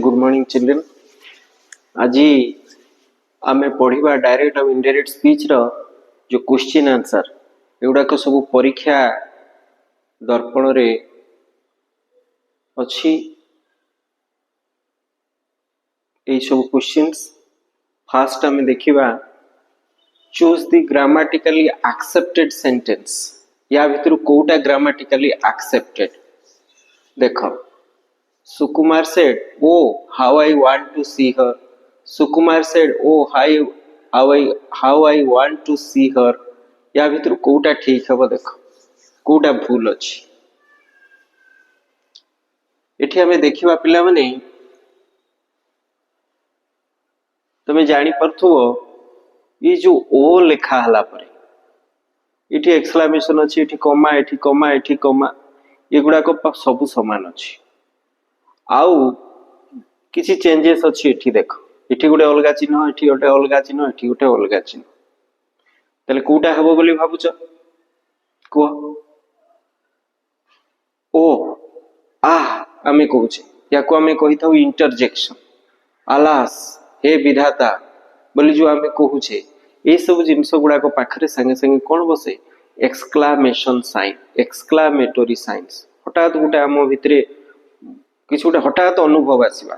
Good morning children. आज आमे पढ़िबा direct और इनडायरेक्ट स्पीच रो जो क्वेश्चन आंसर एगुड़ाक सब परीक्षा दर्पण रे अच्छी ये सब क्वेश्चंस। फास्ट आमे देखिबा choose the grammatically accepted sentence. या भितर कोटा ग्रामेटिकली एक्सेप्टेड देखो। Sukumar said, "Oh, how I want to see her." Sukumar said, "Oh, how I want to see her." या भितर कोटा ठीक है देखो, कोटा भूल अच्छी। एठी हमें देखिबा पिला माने तमे जानी परथुओ ये जो ओ लिखा हला परे एठी एक्सक्लेमेशन अच्छी, एठी कमा, एठी कमा, एठी कमा, एगुडा को सब समान अच्छी। आउ किसी चेंजेस अच्छी एठी देखो, एठी गोटे अलगा चिन्ह, एठी गोटे अलगा चिन्ह, एठी गोटे अलगा चिन्ह। ताले कोटा हबो बोली भाबुछ को? ओ आ आमे कहूचे या को आमे कहि थाउ इंटरजेक्शन। आलास हे विधाता बोली जो आमे कहूचे ए सब जिंस गुडा को पाखरे संगे संगे कोन बसे? Exclamation sign, exclamatory science. हठात गोटे आम भितरे किसी गोटे हठात अनुभव आसवा,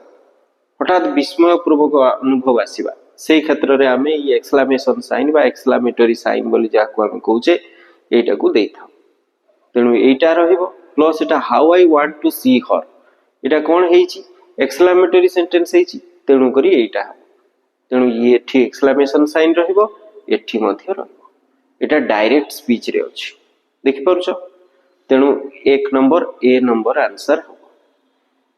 हठात विस्मयपूर्वक अनुभव आसवा, से क्षेत्र में आम ये एक्सक्लेमेशन साइन बा एक्सक्लेमेटरी साइन बोली जाको आम कहूचे एटा को दे था। तेणु एटा रहिबो plus iota how I want to सी हर, एटा कोन हेची? एक्सक्लेमेटरी सेंटेंस हेची। तेणु करी एटा, तेणु ये एठी एक्सक्लेमेशन साइन रहिबो, एठी मध्य रहिबो। एटा डायरेक्ट स्पीच रे अछि, देखि परछ। तेणु एक नंबर ए नंबर आंसर हो।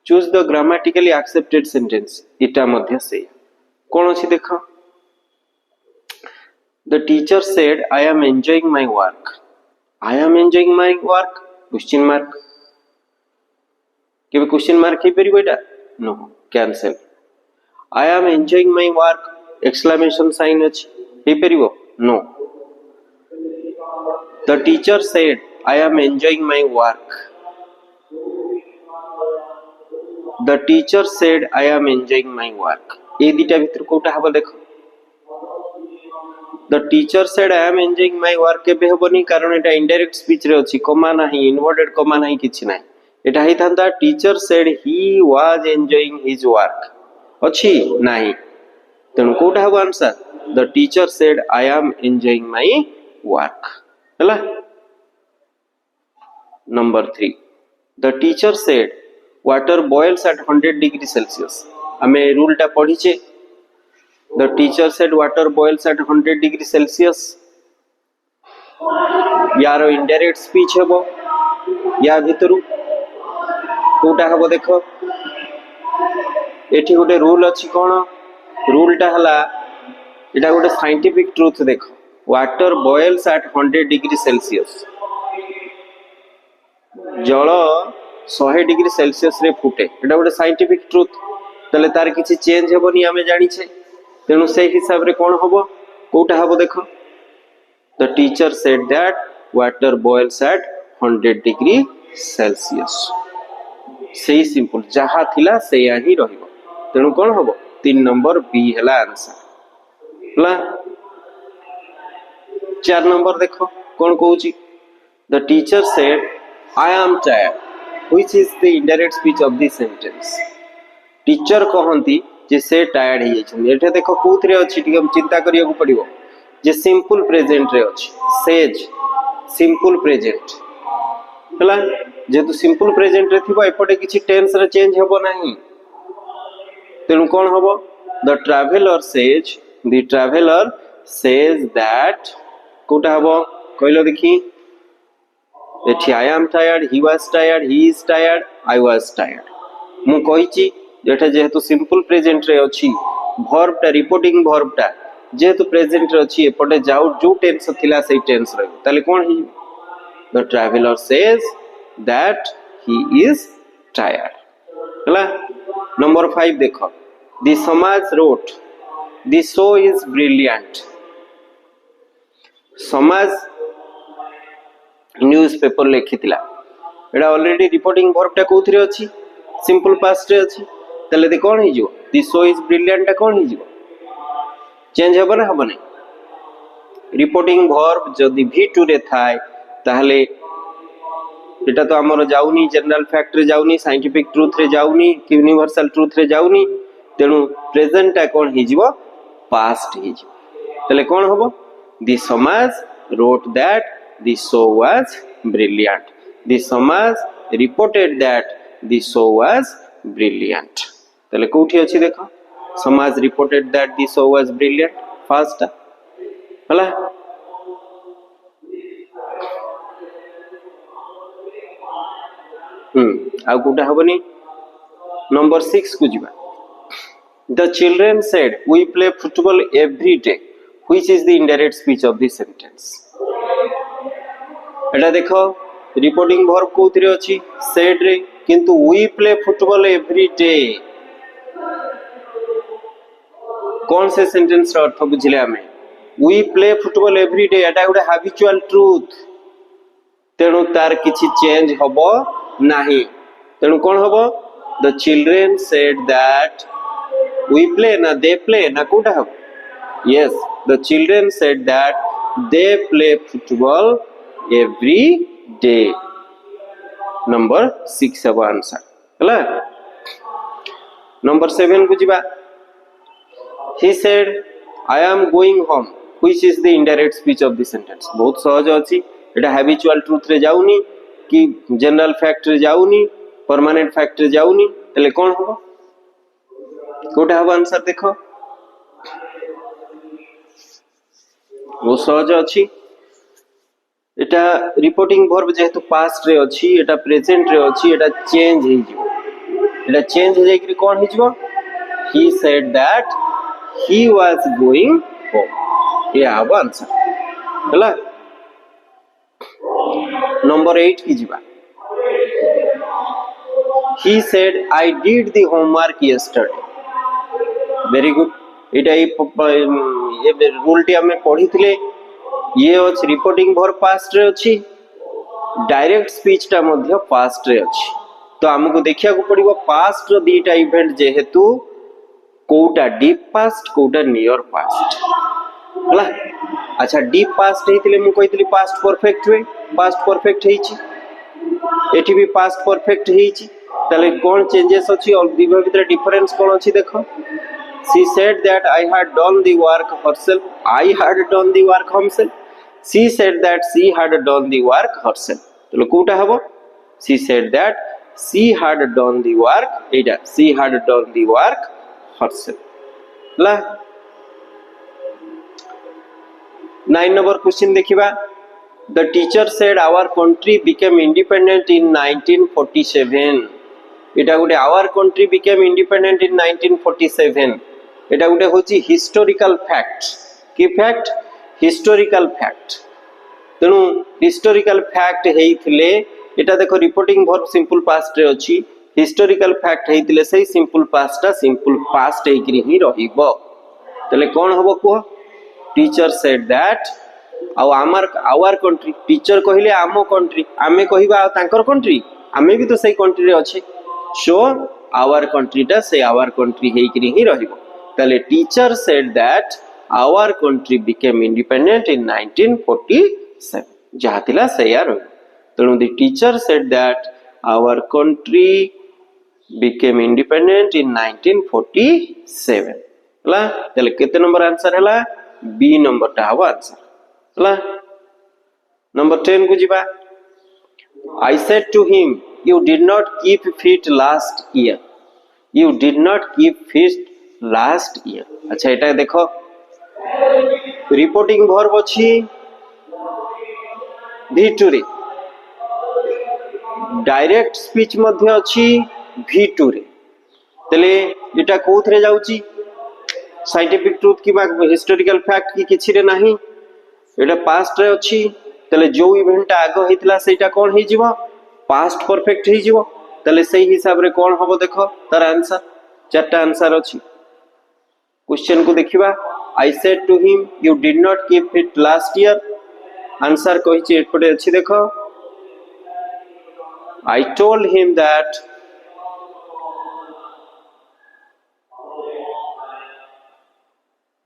Choose the grammatically accepted sentence इटा मध्य से कौन अच्छी देख। The teacher said I am enjoying my work. I am enjoying my work question mark. केबे क्वेश्चन मार्क हे परिबो एटा? No, cancel. I am enjoying my work exclamation sign अछि, हे परिबो? No. The teacher said I am enjoying my work. The teacher said I am enjoying my work। ये दीटा भीतर कोटा हबो देखो। The teacher said I am enjoying my work केबे हबोनी, कारण एटा इनडायरेक्ट स्पीच रे अछि, कमा नाही, इन्वर्टेड कमा नाही, किछि नाही। एटा ही थांता teacher said he was enjoying his work अछि नाही। तेनु कोटा हबो answer? The teacher said I am enjoying my work। हला number 3। The teacher said water boils at 100 degree Celsius। हमें रूल टा पढ़ीचे। The teacher said water boils at 100 degree Celsius। यार indirect speech हेबो या भितरु कोटा हेबो देखो। एठी गोटे रूल अछि, कोन रूल टा हला? एटा गोटे साइंटिफिक ट्रुथ देखो। Water boils at 100 degree Celsius. जल 100 डिग्री सेल्सियस रे फुटे, एटा गोटे साइंटिफिक ट्रुथ। तले तार किछि चेंज हेबोनी आमे जानि छे। तेनु से हिसाब रे कोन होबो? कोटा हबो देखो। The teacher said that water boils at 100 degree Celsius. सेही सिंपल जहा थिला सेया ही रहिबो। तेनु कोन होबो? 3 नंबर बी हला आंसर हला। 4 नंबर देखो कोन कहूची। The teacher said I am tired, which is the indirect speech of the sentence। Teacher कहंती जे से टायर्ड हे जाइछन। एठे देखो कोथरे अछि, ठीक हम चिंता करिया को पड़िबो जे सिंपल प्रेजेंट रे अछि। सेज सिंपल प्रेजेंट हला, जे तो सिंपल प्रेजेंट रे थिबो एपटे किछि टेंस रे चेंज हेबो नाही। तेनु कोन होबो? द ट्रैवलर सेज दैट कोटा हबो कहलो देखि। एठी I am tired, he was tired, he is tired, I was tired। मु कहिची जेठा जेहेतु सिंपल प्रेजेंट रे अछि, वर्ब टा रिपोर्टिंग वर्ब टा जेहेतु प्रेजेंट रे अछि, एपटे जाउ जो टेंस थिला सेही टेंस रे ताले कोन हि? The traveller says that he is tired हला। नंबर 5 देखो। द समाज wrote the show is brilliant. समाज न्यूज पेपर लिखिथिला, एटा ऑलरेडी रिपोर्टिंग वर्ब टा कोथरे अछि? सिंपल पास्ट रे अछि। তাহলে ଦି कोन हि जिवो दी सो इज ब्रिलियंट टा कोन हि जिवो चेंज हबो ना हबो नै रिपोर्टिंग वर्ब जदि V2 रे थाए ताहले एटा तो हमर जाउनी जनरल फैक्ट रे जाउनी साइंटिफिक ट्रुथ रे जाउनी यूनिवर्सल ट्रुथ रे जाउनी तेनु प्रेजेंट टा कोन हि जिवो पास्ट हि जिवो ताहले कोन हबो दी समाज wrote that the show was brilliant the समाज reported that the show was brilliant ताहले कोठी अछि देखो समाज reported that the show was brilliant first हला आ कोटा हबनी नंबर 6 को जिबा the children said we play football every day which is the indirect speech of this sentence एटा देखो रिपोर्टिंग वर्ब कोथरे अछि said रे किंतु we play football every day कौन से sentence रा अर्थ बुझिले हमें we play football every day एटा गुडे habitual truth तेणु तार किछि चेंज हबो नाही तेणु कोन हबो the children said that we play na they play na Kota हबो yes the children said that they play football every day number 6 हबो आंसर हला number 7 को जिबा he said I am going home which is the indirect speech of this sentence बहुत सहज अछि एटा habitual truth रे जाउनी कि जनरल फैक्ट रे जाउनी परमानेंट फैक्ट रे जाउनी तले कोन हो कोटा हो आंसर देखो वो सहज अछि एटा रिपोर्टिंग वर्ब जेहेतु पास्ट रे अछि एटा प्रेजेंट रे अछि एटा चेंज हे जिवो एटा चेंज हे जाई कि कोन हे जिवो he said that he was going home ये आबो आंसर हला नंबर 8 की जिबा he said I did the homework yesterday very good एटा ये रूल टी हमें पढिथिले ये अछि रिपोर्टिंग वर्ब पास्ट रे अछि डायरेक्ट स्पीच टा मध्य पास्ट रे अछि तो हमको देखिया को पड़िबो पास्ट रो दीटा इवेंट जेहेतु कोटा डीप पास्ट कोटा नियर पास्ट हला अच्छा डीप पास्ट हेतिले मु कहितली पास्ट परफेक्ट वे पास्ट परफेक्ट हेछि एठी भी पास्ट परफेक्ट हेछि तले कोन चेंजेस अछि और दिबे भीतर डिफरेंस कोन अछि देखो she said that I had done the work herself I had done the work himself she said that she had done the work herself तले कोटा हबो she said that she had done the work Etah she had done the work herself La 9 number question देखिबा the teacher said our country became independent in 1947 एटा गुटे our country became independent in 1947 एटा गुटे होची historical fact की fact historical fact तेनु historical fact हेइथिले एटा देखो रिपोर्टिंग वर्ब सिंपल पास्ट रे अछि हिस्टोरिकल फैक्ट हेइथिले सेही सिंपल पास्ट हेकरी ही रहिबो तले कोन हबो को teacher said that our country teacher कहिले आमो कंट्री आमे कहिबा तांकर कंट्री आमे भी तो सही कंट्री रे अछि सो आवर कंट्री टा से आवर कंट्री हेकरी ही रहिबो तले teacher said that our country became independent in 1947 जहा थिला सेया रहि तणु the teacher said that our country became independent in 1947 हला तले केते नंबर आंसर हला बी नंबर टा हवा आंसर हला नंबर 10 को जिबा I said to him you did not keep fit last year you did not keep fit last year अच्छा एटा देखो रिपोर्टिंग वर्ब अछि V2 रे डायरेक्ट स्पीच मध्ये अछि V2 रे तले एटा कोथरे जाउची साइंटिफिक ट्रुथ की हिस्टोरिकल फैक्ट की किछि रे नाही एटा पास्ट रे अछि तले जो इवेंट आगो हेतला सेटा कोन हे जिवो पास्ट परफेक्ट हे जिवो तले सही हिसाब रे कोन हबो देखो तार आंसर चारटा आंसर अछि क्वेश्चन को देखिबा I said to him you did not keep fit last year answer कहिछि एपटे अछि देखो I told him that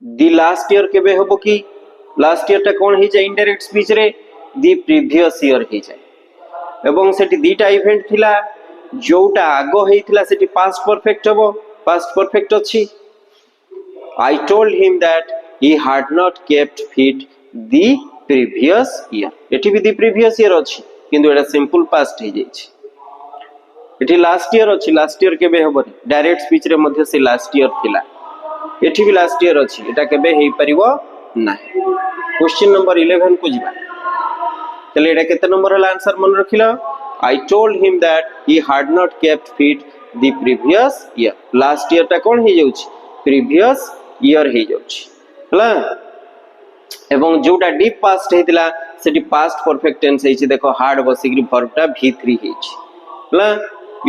the last year केबे हबो कि लास्ट ईयर टा कोन हे जाय इनडायरेक्ट स्पीच रे दी प्रीवियस ईयर हे जाय एवं सेठी दीटा इवेंट थिला जोटा आगो हेथिला सेठी पास्ट परफेक्ट हबो पास्ट परफेक्ट अछि I told him that he had not kept fit the previous year एठी भी the previous year अछि किंतु एटा सिंपल पास्ट हे जाय छी एठी लास्ट ईयर अछि लास्ट ईयर केबे हबो डायरेक्ट स्पीच रे मध्ये से लास्ट ईयर थिला एठी भी लास्ट ईयर अछि एटा केबे हेई परिबो नाही क्वेश्चन नंबर 11 को जिबा तले एटा केते नंबर हला आंसर मन रखिलो I told him that he had not kept fit the previous year last year टा कोन हे जाउछि प्रीवियस ईयर हे जाउछि हला एवं जोटा डीप पास्ट हेतिला सेठी पास्ट परफेक्ट टेंस हेछि देखो हार्ड बसिकरी वर्ब टा v3 हेछि हला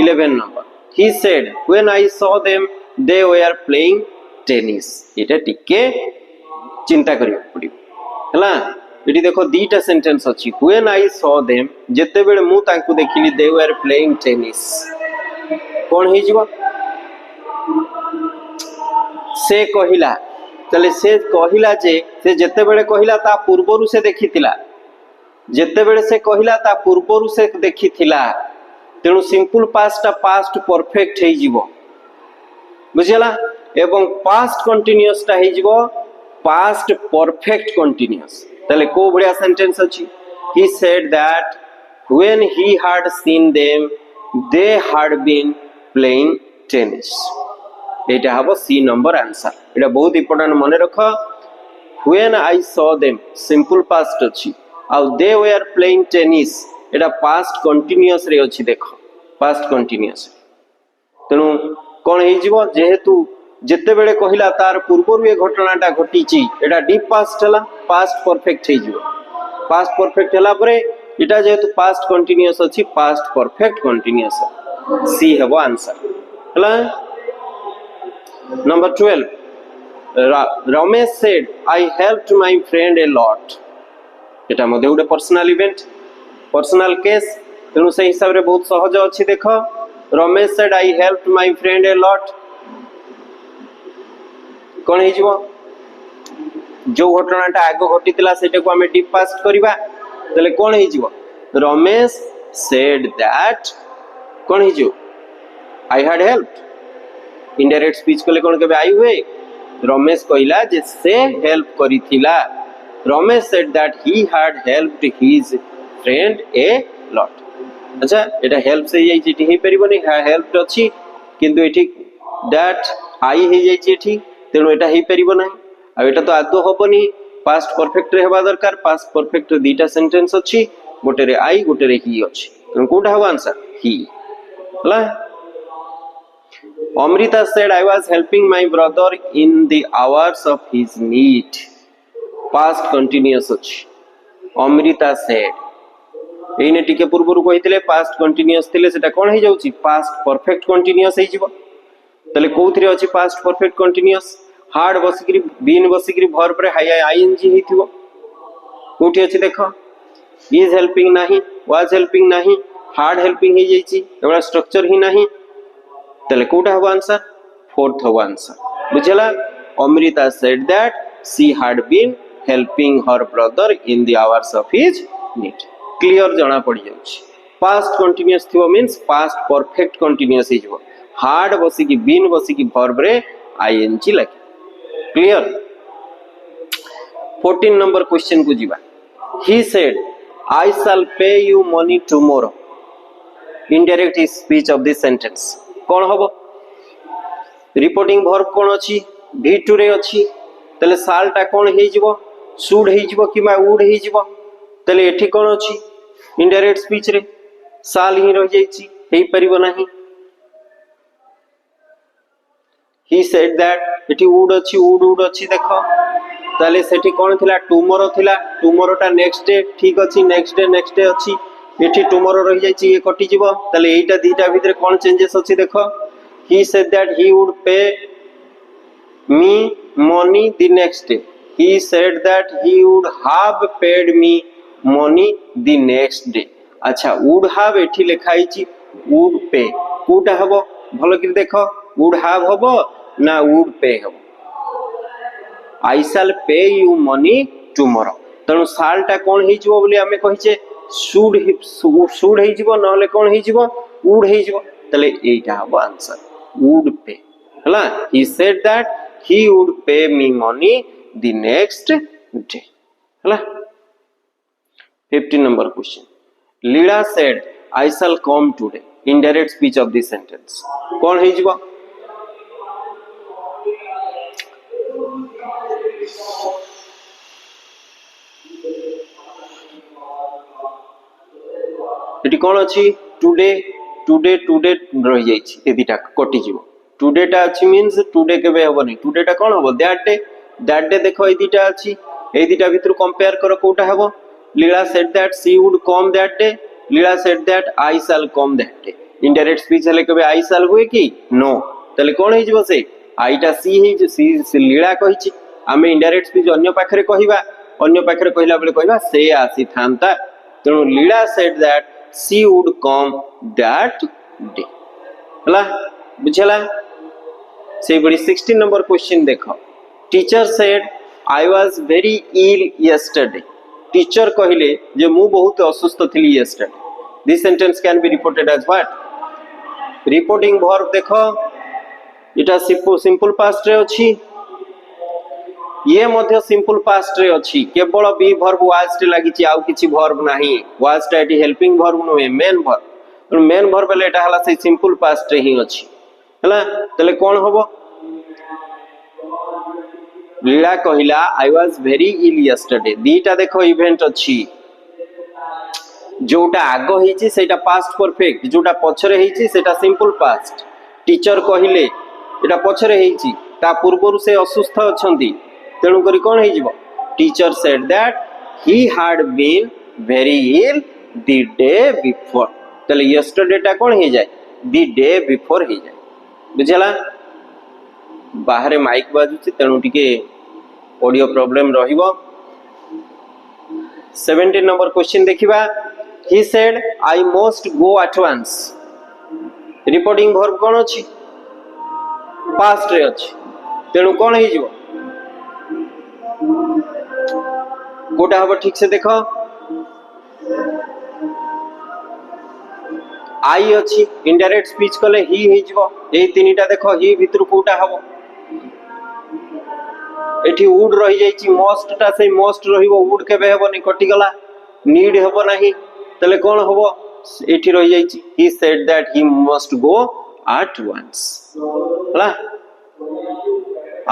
11 number he said when I saw them they were playing tennis एटा टिके चिंता करियो पड़ी हला एटी देखो दीटा सेंटेंस अछि when I saw them जते बेले मु तांकु देखिली they were playing tennis कोन हे जिवो से कहिला तले से कहिला जे से जते बेले कहिला ता पूर्वरु से देखितिला जते बेले से कहिला ता पूर्वरु से देखितिला तेनु सिंपल पास्ट ता पास्ट परफेक्ट हे जिवो बुझिला एवं पास्ट कंटीन्यूअस ता हे जिवो पास्ट परफेक्ट कंटीन्यूअस तले को बढ़िया सेंटेंस अछि he said that when he had seen them they had been playing tennis एटा हबो सी नंबर आंसर एटा बहुत इंपोर्टेंट मने रखो when I saw them simple past अछि आ they were playing tennis Etah past continuous रे अछि देखो पास्ट कंटीन्यूअस तेनु कोन हे जिवो जेहेतु जते बेले कहिला तार पूर्वरु ए घटनाटा घटिची एटा डीप पास्ट हला पास्ट परफेक्ट हे जिवो पास्ट परफेक्ट हला परे एटा जेहेतु पास्ट कंटीन्यूअस अछि पास्ट परफेक्ट कंटीन्यूअस सी हेबो आंसर हला Number 12 Ramesh said I helped my friend a lot एटा मध्ये उडे पर्सनल इवेंट पर्सनल केस तेनु से हिसाब रे बहुत सहज अछि देखो Ramesh said I helped my friend a lot कोन हे जिवो जो घटनाटा आगो घटितला सेटा को हमें डीप पास्ट करबा तले कोन हे जिवो Ramesh said that कोन हे जिवो I had helped indirect speech कोले कोन केबे आई हुए रमेश कहिला जे से हेल्प करिथिला Ramesh said that he had helped his friend a lot अच्छा एटा हेल्प से जाई जेठी हे परिबो नै हेल्प्ड अछि किंतु एठी दैट आई हे जाई जेठी तेनु एटा हे परिबो नै आ एटा तो आदो होबनी पास्ट परफेक्ट रे हेबा दरकार पास्ट परफेक्ट रे दीटा सेंटेंस अछि गोटे रे आई गोटे रे ही अछि तेनु कोटा हो आंसर ही हला Amrita said I was helping my brother in the hours of his need past continuous अछि Amrita said एने टिके पूर्वरु कहितले पास्ट कंटीन्यूअस थिले सेटा कोन हे जाउची पास्ट परफेक्ट कंटीन्यूअस हे जिवो तले कोउथरे अछि पास्ट परफेक्ट कंटीन्यूअस हार्ड बसिकरी बीन बसिकरी वर्ब रे हाई आईएनजी हेथिवो कोठी अछि देखो इज हेल्पिंग नाही वाज हेल्पिंग नाही हार्ड हेल्पिंग हे जाईची एवडा स्ट्रक्चर ही नाही तले कोटा हो आंसर फोर्थ हो आंसर बुझला Amrita said that she had been helping her brother in the hours of his need clear जणा पड़ी जाउची पास्ट कंटीन्यूअस थिवो मींस पास्ट परफेक्ट कंटीन्यूअस हे जिवो हार्ड बसी की बीन बसी की वर्ब रे आईएनजी लागे क्लियर 14 नंबर क्वेश्चन को जिबा he said I shall pay you money tomorrow indirect speech of this sentence कोन हबो रिपोर्टिंग वर्ब कोन अछि v2 रे अछि तले साल टा कोन हे जिवो शुड हे जिवो किबा वुड हे जिवो तले एठी कोन अछि इनडायरेक्ट स्पीच रे साल ही रह जाईची हे परिबो नाही he said that एठी वुड अछि वुड अछि देखो तले सेठी कोन थिला टुमरो थिला टुमरो टा नेक्स्ट डे ठीक अछि नेक्स्ट डे अछि एठी टुमरो रह जाईची ए कटि जिवो तले एटा दीटा भितरे कोन चेंजेस अछि देखो he said that he would pay me money the next day he said that he would have paid me money the next day अच्छा would have एठी लिखाईची would pay कोटा हबो भलो कि देखो would have हबो ना would pay हबो आई शैल पे यू मनी टुमरो तेणु साल टा कौन हो बोली आमे कहिचे शुड शुड हो नले कौन हो वुड हो तले एटा हबो आंसर वुड पे हला ही said that he would pay me money the next day हला 15 number question Leela said I shall come today indirect speech of this sentence कौन हो जिवो एटी कौन अछि टुडे टुडे टुडे रहि जाई छि ए दिटा कटि जिवो टुडे टा अछि मींस टुडे केबे हबनी टुडे टा कोन हबो दैट डे देखो ए दिटा अछि ए दिटा भितर कंपेयर करो कोटा हबो Leela said that she would come that day Leela said that I shall come that day indirect speech हले केबे आई शैल हुए कि नो तले कोन हे जिवो से आईटा सी हे जो सी लीला कहि छि आमे इनडायरेक्ट स्पीच अन्य पाखरे कहिबा अन्य पाखरे कहिला बेले कहिबा से आसी थांता तेणु Leela said that she would come that day हला बुझला से बड़ी 16 नंबर क्वेश्चन देखो teacher said I was very ill yesterday teacher कहिले जे मु बहुत असुस्थ थिली yesterday this sentence can be reported as what reporting verb देखो इटा सिंपल पास्ट रे अछि ये मध्य सिंपल पास्ट रे अछि केवल बी वर्ब वाज टे लागि छि आउ किछि वर्ब नाही वाज टा एटी helping verb no main verb ले एटा हला से सिंपल पास्ट रे ही अछि हला तले कोन होबो लीला कहिला I was very ill yesterday दीटा देखो इवेंट अछि जोटा आगो हिची सेटा पास्ट परफेक्ट जोटा पछरे हिची सेटा सिंपल पास्ट टीचर कहिले एटा पछरे हिची ता पूर्वरु से असुस्थ अछंती तेणु करी कोन हे जिवो teacher said that he had been very ill the day before तले यस्टरडे टा कोन हे जाय द डे बिफोर हे जाय बुझला बाहर माइक बाजुची तेणु टिके ऑडियो प्रॉब्लम रहिबो 17 नंबर क्वेश्चन देखिबा he said I must go at once reporting verb कोन अछि पास्ट रे अछि तेणु कोन हे जिवो कोटा हबो ठीक से देखो आई अछि इनडायरेक्ट स्पीच कले ही हे जिवो ए तीनटा देखो ही भितर कोटा हबो एठी वुड रहि जाई छि मस्ट टा से मस्ट रहिबो वुड केबे हेबो नै कटि गला नीड हेबो नाही तले कोन होबो एठी रहि जाई छि he said that he must go at once हला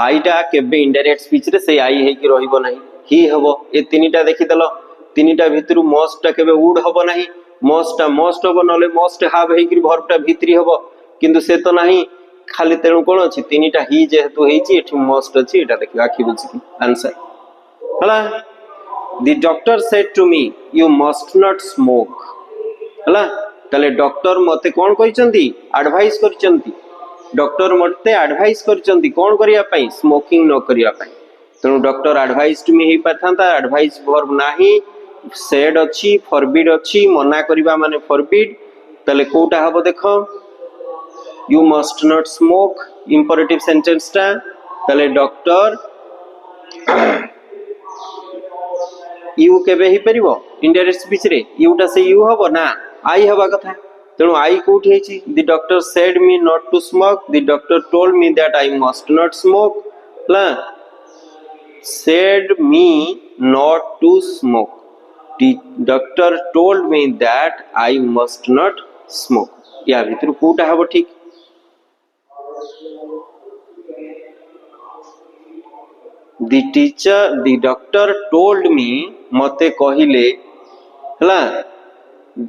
आईटा केबे इनडायरेक्ट स्पीच रे से आई हे कि रहिबो नाही ही हेबो ए तीनटा देखि देलो तीनटा भितरु मस्ट टा केबे वुड हेबो नाही मस्ट हेबो नले मस्ट हैव हे कि वर्ब टा भितरी हेबो किंतु से तो नाही खाली तेणु कोन अछि तीनटा ही जेहेतु हेछि एठी मस्ट अछि एटा देखिबा आखि बुझि कि आंसर हला the doctor said to me you must not smoke हला तले डॉक्टर मते कोन कहिसंती एडवाइस करिसंती डॉक्टर मते एडवाइस करिसंती कोन करिया पई स्मोकिंग न करिया पई तेणु डॉक्टर एडवाइस टू मी हे पाथांता एडवाइस वर्ब नाही सेड अछि फॉरबिड अछि मना करिबा माने फॉरबिड तले कोटा हबो देखो you must not smoke imperative sentence टा तले डॉक्टर यू केबे ही परिबो इनडायरेक्ट स्पीच रे यू टा से यू हबो ना आई हबा कथा तेणु आई कोठी हेछि the doctor said me not to smoke the doctor told me that I must not smoke ला said me not to smoke the doctor told me that I must not smoke या भितर कोटा हबो ठीक the doctor told me मते कहिले हला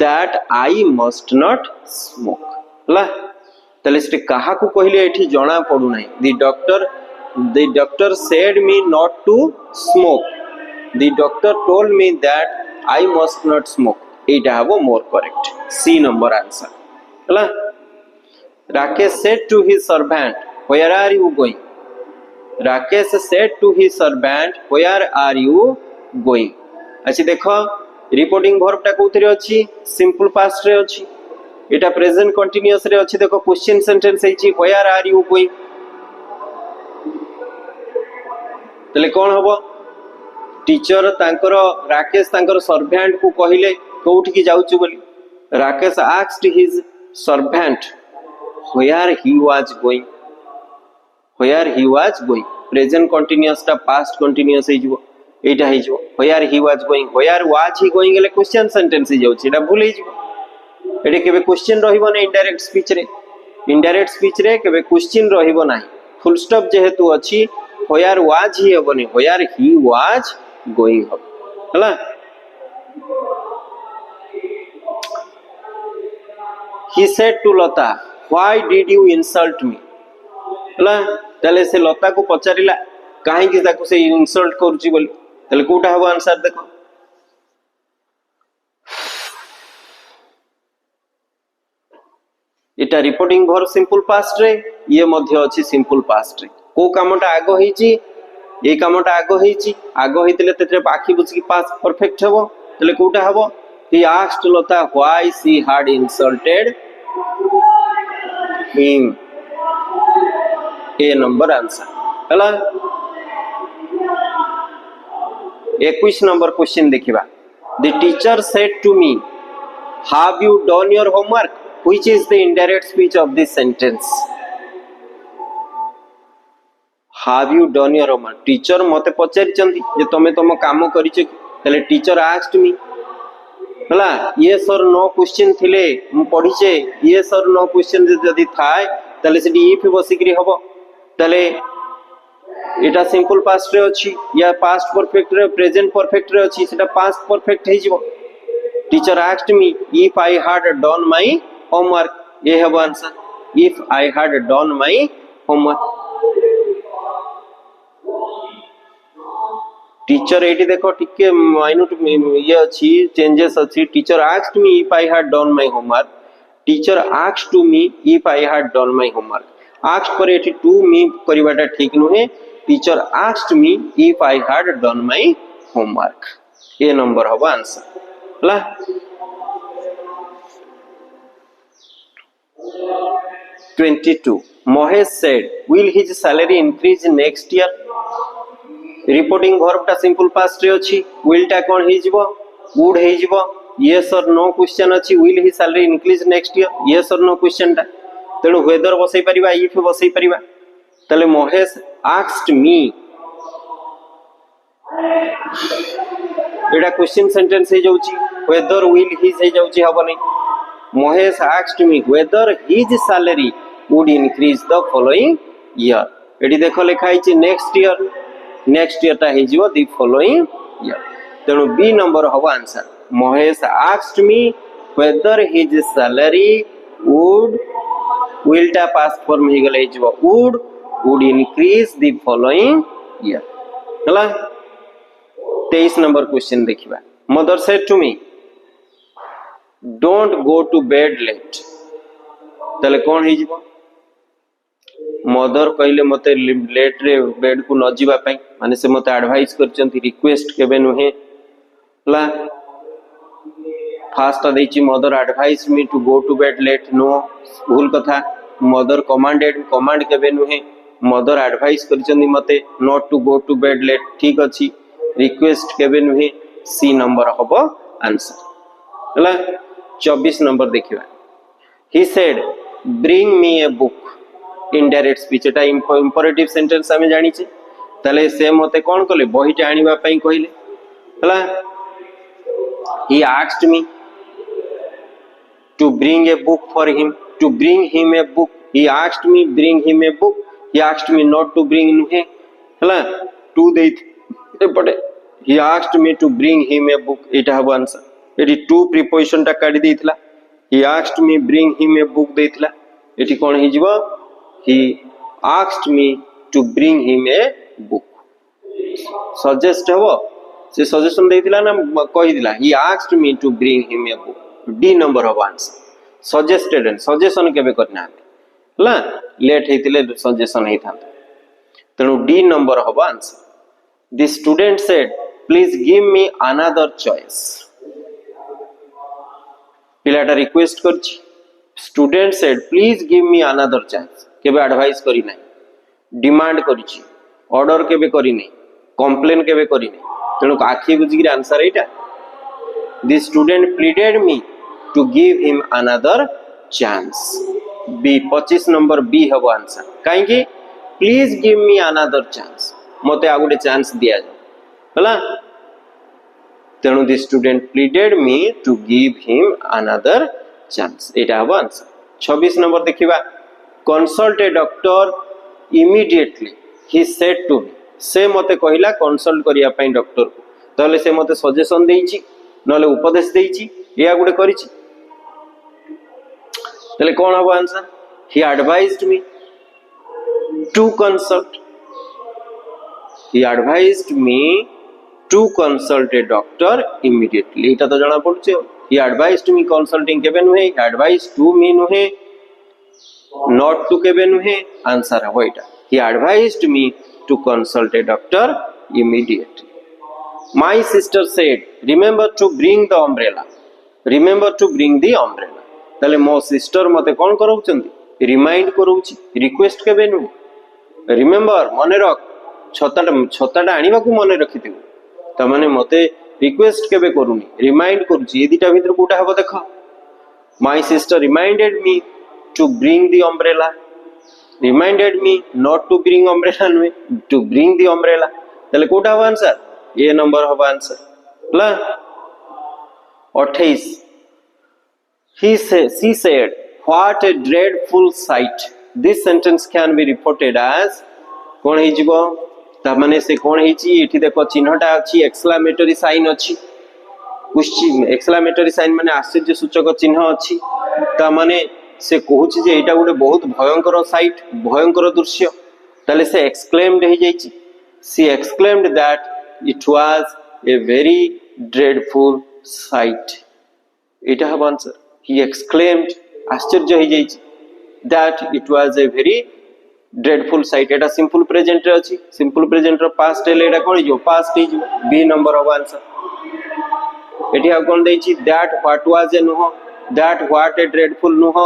that I must not smoke हला तले से काहा को कहिले एठी जणा पडु नै the doctor said me not to smoke the doctor told me that I must not smoke एटा हबो मोर करेक्ट सी नंबर आंसर हला Rakesh said to his servant where are you going Rakesh said to his servant where are you going अछि देखो reporting verb टा कोथरे अछि simple past रे अछि एटा प्रेजेंट कंटीन्यूअस रे अछि देखो क्वेश्चन सेंटेंस हेछि where are you going तले कौन हबो टीचर तांकर राकेश तांकर सर्वेंट को कहिले कोउठ की जाउछु बोली Rakesh asked his servant where he was going present continuous टा पास्ट कंटीन्यूअस हे जिवो एटा हे जिवो where he was going गेले क्वेश्चन सेंटेंस हे जाउछि एटा भूल हे जिवो एटे केबे क्वेश्चन रहिबो नै इनडायरेक्ट स्पीच रे केबे क्वेश्चन रहिबो नाही फुल स्टॉप जेहेतु अछि where was he हेबोनी where he was going हो हला he said to Lata why did you insult me हला तले से लता को पचारिला काहे कि ताको से इंसल्ट करछि बोली तले कोटा हबो आंसर देखो इटा रिपोर्टिंग भर सिंपल पास्ट रे ये मध्य अछि सिंपल पास्ट रे को कामटा आगो हेची ए कामटा आगो हेतिले तेरे बाकी बुझकी पास्ट परफेक्ट हबो तले कोटा हबो he asked Lata why she had insulted him A number answer हला 21 नंबर क्वेश्चन देखिबा the teacher said to me have you done your homework which is the indirect speech of this sentence have you done your homework teacher मते पचारिचंती जे तमे तम काम करिछ तले teacher asked me हला yes or no question थिले हम पढिछे yes or no question जदी थाय तले सेडी if बसिकरी हबो तले एटा सिंपल पास्ट रे अछि या पास्ट परफेक्ट रे प्रेजेंट परफेक्ट रे अछि सेटा पास्ट परफेक्ट हे जिवो teacher asked me if I had done my homework ये हबो answer if I had done my homework teacher eighty देखो टिके माइन्यूट ये अछि चेंजेस अछि teacher asked me if I had done my homework teacher asked to me if I had done my homework asked पर eighty to me करिवाटा ठीक नुहे teacher asked me if I had done my homework ये number हबो answer हला 22 Mohesh said will his salary increase next year reporting verb टा simple past रे अछि will टा कोन हे जिवो वुड हे जिवो यस और नो क्वेश्चन अछि will he salary increase next year yes और नो क्वेश्चन टा तेनु वेदर बसई परिबा इफ बसई परिबा तले महेश आस्क्ड मी एडा क्वेश्चन सेंटेंस हे जाउची वेदर विल हिज हे जाउची हबो नै Mahesh asked me whether his salary would increase the following year एडी देखो लिखा हिची नेक्स्ट ईयर टा हे जिवो द फॉलोइंग ईयर तेनु बी नंबर हबो answer Mahesh asked me whether his salary will टा पास्ट फॉर्म हे गेले जिवो would increase the following year हला 23 नंबर क्वेश्चन देखिबा mother said to me don't go to bed late तले कोन हे जिवो मदर कहले मते लेट रे बेड को न जीवा पई माने से मते एडवाइस करचंती रिक्वेस्ट केबे नहे ला फास्ट देची mother advice me to go to bed late नो भूल कथा मदर कमांड केबे नहे मदर एडवाइस करचंती मते not to go to bed late ठीक अछि रिक्वेस्ट केबे नहे सी नंबर हबो आंसर हला 24 नंबर देखिबा he said bring me a book indirect speech Etah imperative sentence हमें जानि छी तले से मते कोन कले बहिटा आनिबा पई कहिले हला he asked me to bring a book for him to bring him a book he asked me bring him a book he asked me not to bring नुहे हला टू दे एपटे he asked me to bring him a book एटा हबो answer एटी to preposition टा काढी देथिला he asked me bring him a book देथिला एटी कोन हे जिवो he asked me to bring him a book suggest हबो से सजेशन देथिला ना कहि दिला he asked me to bring him a book D number हबो आंसर सजेस्टेड एंड सजेशन केबे करना हला लेट हेतिले सजेशन हे था तेनु डी नंबर हबो answer the student said please give me another choice पिलाटा रिक्वेस्ट करछि student said please give me another choice केबे एडवाइस करी नै डिमांड करिछि ऑर्डर केबे करी नै कंप्लेन केबे करिनी तेणु आखि बुझिक आंसर एटा the student pleaded me to give him another chance B 25 number B हबो आंसर काहे please give me another chance मते आ गुटे चांस दिया जाओ हला तेणु the student pleaded me to give him another chance एटा हबो आंसर 26 नंबर देखिबा consult a doctor immediately he said to me से मते कहिला कंसल्ट करिया पई डॉक्टर को तले से मते सजेशन देइची नले उपदेश देइची या गुटे करिची तले कोन हबो answer he advised me to consult he advised me to consult a doctor immediately एटा तो जाना पड़छे he advised me consulting केबे नुहे he advised to me नुहे not to केबे नुहे आंसर है एटा he advised me to consult a doctor immediately my sister said remember to bring the umbrella तले मो सिस्टर मते कोन करउचंती रिमाइंड करउची रिक्वेस्ट केबे नुहे रिमेंबर मने रख छताटा आनिबा को मने रखिथिबो त माने मते रिक्वेस्ट केबे करूनी रिमाइंड करूची ए दिटा भीतर कोटा हबो देखो my sister reminded me to bring the umbrella reminded me not to bring umbrella नुहे टू ब्रिंग द अम्ब्रेला तले कोटा हबो आंसर ए नंबर हबो आंसर ला 28 she said what a dreadful sight this sentence can be reported as कोन हे जीवो ता माने से कोन हेची एठी देखो चिन्हटा अछि एक्सक्लेमेटरी साइन अछि क्वेश्चन एक्सक्लेमेटरी साइन माने आश्चर्य सूचक चिन्ह अछि ता माने से कहूची जे एटा गुटे बहुत भयंकर साइट भयंकर दृश्य ताले से एक्सक्लेम्ड हे जाईची she exclaimed that it was a very dreadful sight एटा हबो आंसर ही एक्सक्लेम्ड आश्चर्य हे जाईची that it was a very dreadful sight एटा सिंपल प्रेजेंट रे अछि सिंपल प्रेजेंट रो पास्ट हेले एटा कोन जो पास्ट हे जो बी नंबर हबो आंसर एठी आ कोन देछि दैट व्हाट वाज ए नुह दैट व्हाट ए ड्रेडफुल नुह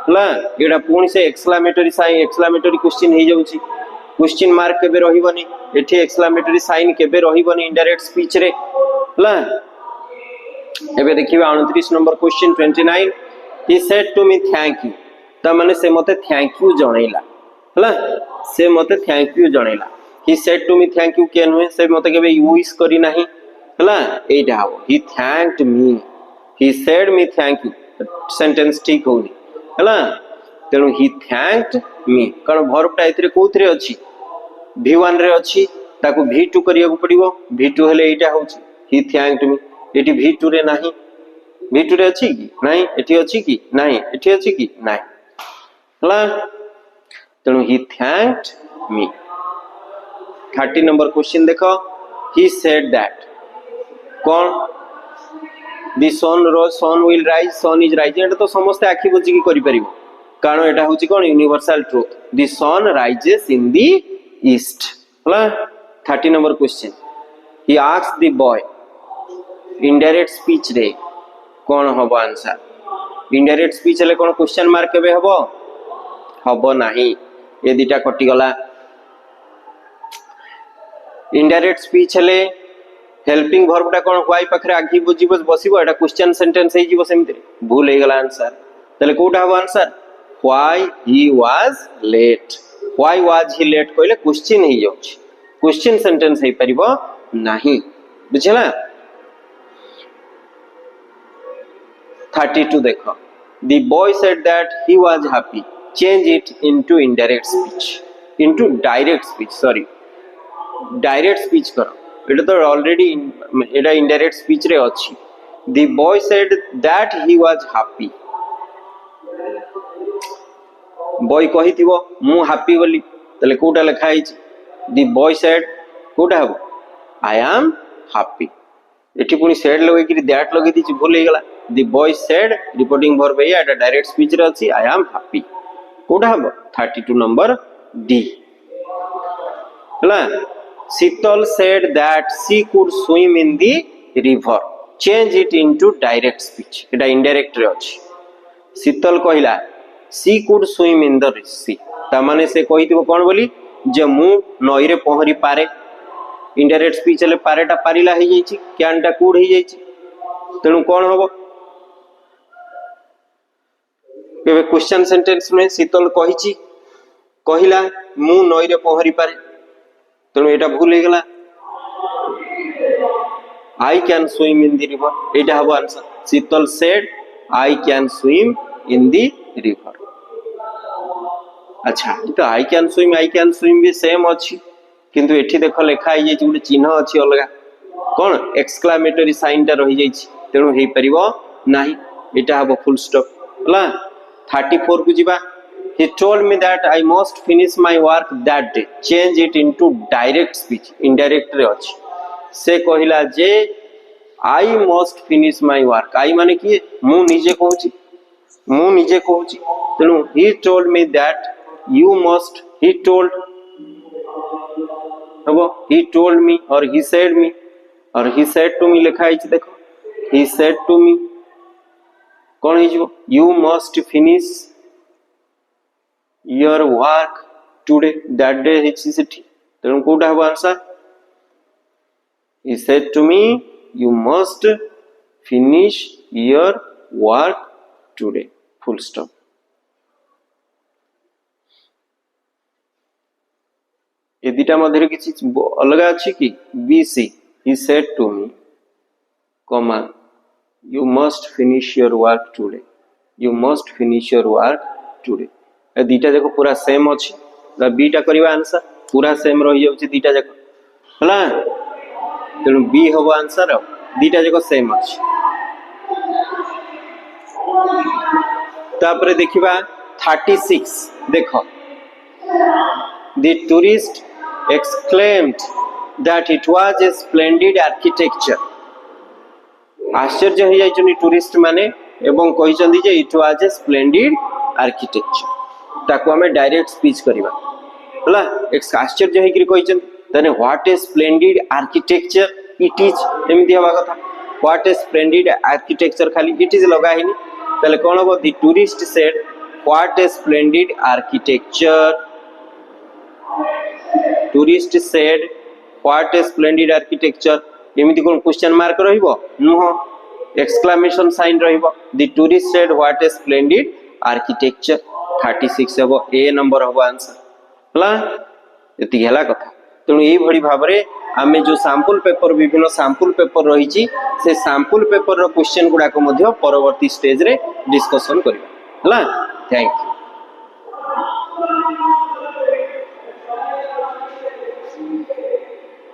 ला एटा पुणी से एक्सक्लेमेटरी साइन एक्सक्लेमेटरी क्वेश्चन हे जाउछि क्वेश्चन मार्क केबे रहिबनी एठी एक्सक्लेमेटरी साइन केबे रहिबनी इनडायरेक्ट स्पीच रे ला एबे देखिबा 29 number question 29 he said to me thank you त माने से मते थैंक यू जणैला हला से मते थैंक यू जणैला he said to me thank you केन हुए से मते केबे यूज करी नाही हला एटा हो he thanked me he said me thank you sentence ठीक होनी हला तेनु ही थैंक्ड मी कारण वर्ब टा इतरे कोथरे अछि v1 रे अछि ताको v2 करिया को पड़िबो v2 हेले एटा होछि ही थैंक्ड मी एटी v2 रे नाही v2 रे अछि कि नाही एटी अछि कि नाही एटी अछि कि नाही हला तेणु he thanked me 30 number question देखो ही सेड दैट कौन the sun will rise sun is rising एटा तो समस्त आखि बुझी की करि परिबो कारण एटा होची कोन universal truth the sun rises in the east हला 30 number question he asked the boy indirect speech रे कौन हबो आंसर इनडायरेक्ट स्पीच ले कोन क्वेश्चन मार्क केबे हबो नाही ये दिटा कटि गला इनडायरेक्ट स्पीच हेले हेल्पिंग वर्ब टा कोन व्हाई पखरे आखि बुझिबो बसिबो एटा क्वेश्चन सेंटेंस हे जीवो सेमते भूल हे गला आंसर तले कोटा हबो answer why he was late why was he late कहले क्वेश्चन हे जाउछ क्वेश्चन सेंटेंस हे परिबो नाही बुझला 32 देखो the boy said that he was happy change it into indirect speech into direct speech sorry direct speech करो एटा तो ऑलरेडी एटा indirect speech रे अछि the boy said that he was happy boy कहिथिबो मु हैप्पी बोली तले कोटा लिखा हिच the boy said कोटा हबो I am happy एठी पुनी said लगे कि that लगे दिछि भूल हे गला the boy said reporting verb है एटा direct speech रे अछि I am happy कोटा हबो 32 नंबर डी हला शीतल said that she could swim in the river change it into direct speech Etah indirect रे अछि शीतल कहिला she could swim in the sea ता माने से कहितिबो कोन बोली जे मु नई रे पहरी पारे इनडायरेक्ट स्पीच हेले पारेटा पारिला हे जाईची क्यानटा कूड हे जाईची तेणु कौन हबो केबे क्वेश्चन सेंटेंस में शीतल कहिची कहिला मु नई रे पहरी पारे तेणु एटा भूल हे गेला I can swim in the river एटा हबो answer Sheetal said I can swim in the river अच्छा तो I can swim भी सेम अछि किंतु एठी देखो लेखा हे जाईची गुटे चिन्ह अछि अलगा कोन एक्सक्लेमेटरी साइन टा रहि जाईची तेणु हे परिबो नाही एटा हबो फुल स्टॉप हला 34 को जीवा he told me that I must finish my work that day change it into direct speech indirect रे अछि से कहिला जे I must finish my work I माने कि मु निजे कहूची तेणु he told me that you must he told हबो he told me और he said to me लिखा है देखो he said to me कौन है जो you must finish your work today that day is it तेणु कोटा हबो answer he said to me you must finish your work today full stop ए दिटा मध्य किछि अलगा अछि कि BC he said to me comma you must finish your work today ए दिटा देखो पूरा same अछि the beta करबा आंसर पूरा सेम रहि जाउछि दिटा देखो हला तेणु बी हबो आंसर दिटा देखो सेम अछि तापरे देखिबा 36 देखो the tourist exclaimed that it was a splendid architecture आश्चर्य हो जाइछनी टूरिस्ट माने एवं कहिसंदी जे it was a splendid architecture ताको हमें डायरेक्ट स्पीच करबा हला एक आश्चर्य हे कि कहिसंदी तने what a splendid architecture it is एमिति हवा कथा व्हाट ए स्प्लेंडिड आर्किटेक्चर खाली इट इज लगा हिनी तले कोन हो the tourist said what a splendid architecture tourist said what a splendid architecture एमिति कोन क्वेश्चन मार्क रहिबो नुह एक्सक्लेमेशन साइन रहिबो the tourist said what a splendid architecture 36 हबो ए नंबर हबो आंसर हला एति हला कथा तेणु एई भडी भाबरे आमे जो सैंपल पेपर विभिन्न सैंपल पेपर रहिची से सैंपल पेपर रो क्वेश्चन गुडा को मध्य परवर्ती स्टेज रे डिस्कशन करबा हला थैंक यू।